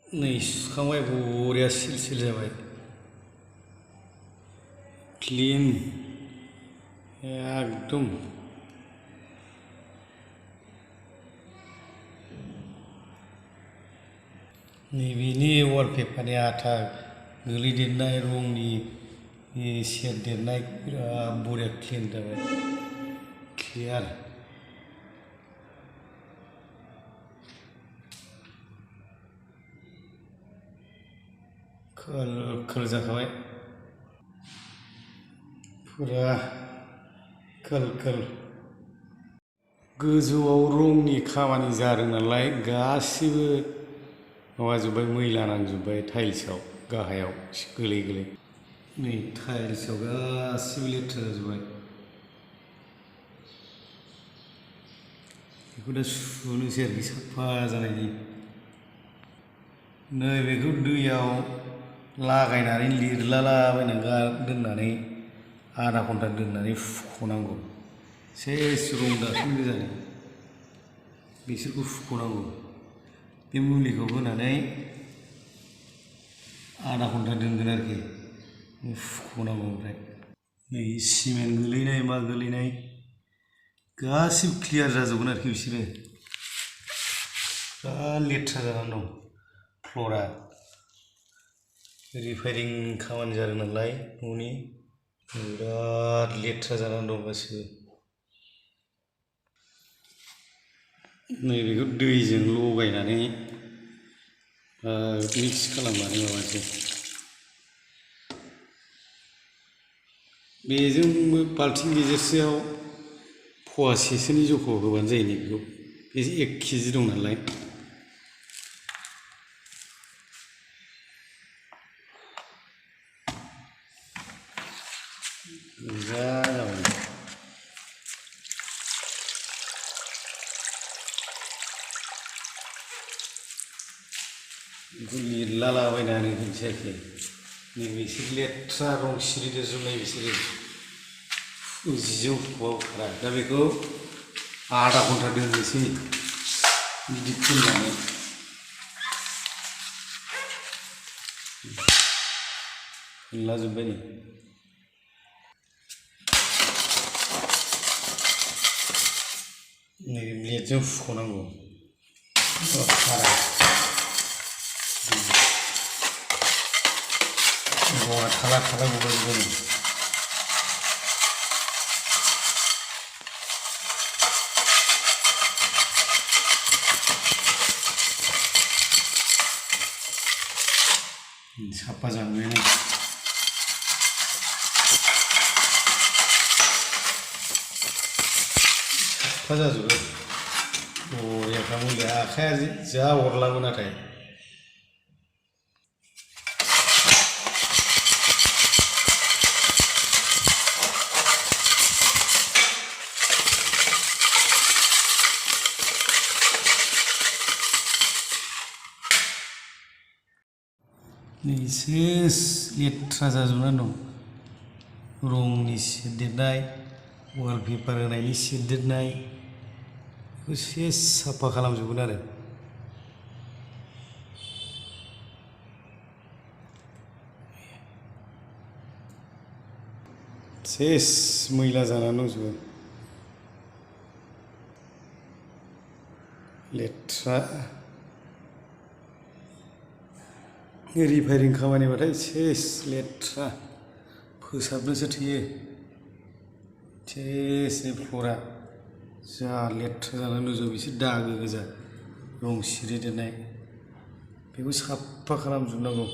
नै सुखांबाय बरिया सिल सिल जाबाय क्लिन एकदम नैबेनि वालपेपारनि आथा गोलैदेरनाय रंनि सेरदेरनाय बिराद बरिया क्लिन जाबाय क्लियार खोल खोल जाखाबाय पुरा खोल खोल गोजौआव रंनि खामानि जादों नालाय गासिबो माबाजोब्बाय मैला नांजोब्बाय टाइल्सआव गाहायाव गोलै गोलै नै टाइल्सआव गासिबो लेथ्रा जाजोब्बाय बेखौ दा सुनोसै आरोखि साफा जानायनि नैबेखौ दैयाव लागायनानै लिरलालाबायनानै दोननानै आधा घन्टा दोननानै फुख'नांगौ सेस रं दाखोन गोजानि बिसोरखौ फुख'नांगौ बे मुलिखौ होनानै आधा घन्टा दोनगोन आरोखि फुख'नांगौ ओमफ्राय नै सिमेन्ट गोलैनाय मा गोलैनाय गासिबो क्लियार जाजोबगोन आरोखि बिसोरो बिराद लेथ्रा जानानै दं फ्ल'रा रिपेयारिं खामानि जादों नालाय न'नि बिराद लेथ्रा जानानै दं गासिबो नैबेखौ दैजों लगायनानै मिक्स खालामनानै माबानोसै बेजोंबो बाल्थिं गेजेरसेयाव फवासेसोनि जखायाव होबानो जायो नैबेखौ बे 1 केजि दं नालाय गोजा जाबाय बेखौ लिरलालाबायनानै होनोसै आरोखि नैबेसोर लेथ्रा रं सिरिदेरजोबनाय बिसोरो जिजों हुख'बाबो खारा दा बेखौ आधा घन्टा दोननोसै बिदि फुननानै फुनलाजोब्बाय नै नैबे ब्लेडजों फुख'नांगौ खारा रङा थाला थाला गलाजोब्बाय नै साफा जाबाय नै साफा जाजोब्बाय बरियाखा मैला आखाइया जा अरलाबो नाथाय नै सेस लेथ्रा जाजोबनानै दं रंनि सेरदेरनाय वालपेपार होनायनि सेरदेरनाय बेखौ सेस साफा खालामजोबगोन आरो सेस मैला जानानै दंजोबो लेथ्रा रिपेयारिं खामानिबाथाय सेस लेथ्रा फोसाबनोसो थोयो सेसनि फ्ल'रा जा लेथ्रा जानानै दंजोबो एसे दागो गोजा रं सिरिदेरनाय बेखौ साफा खालामजोबनांगौ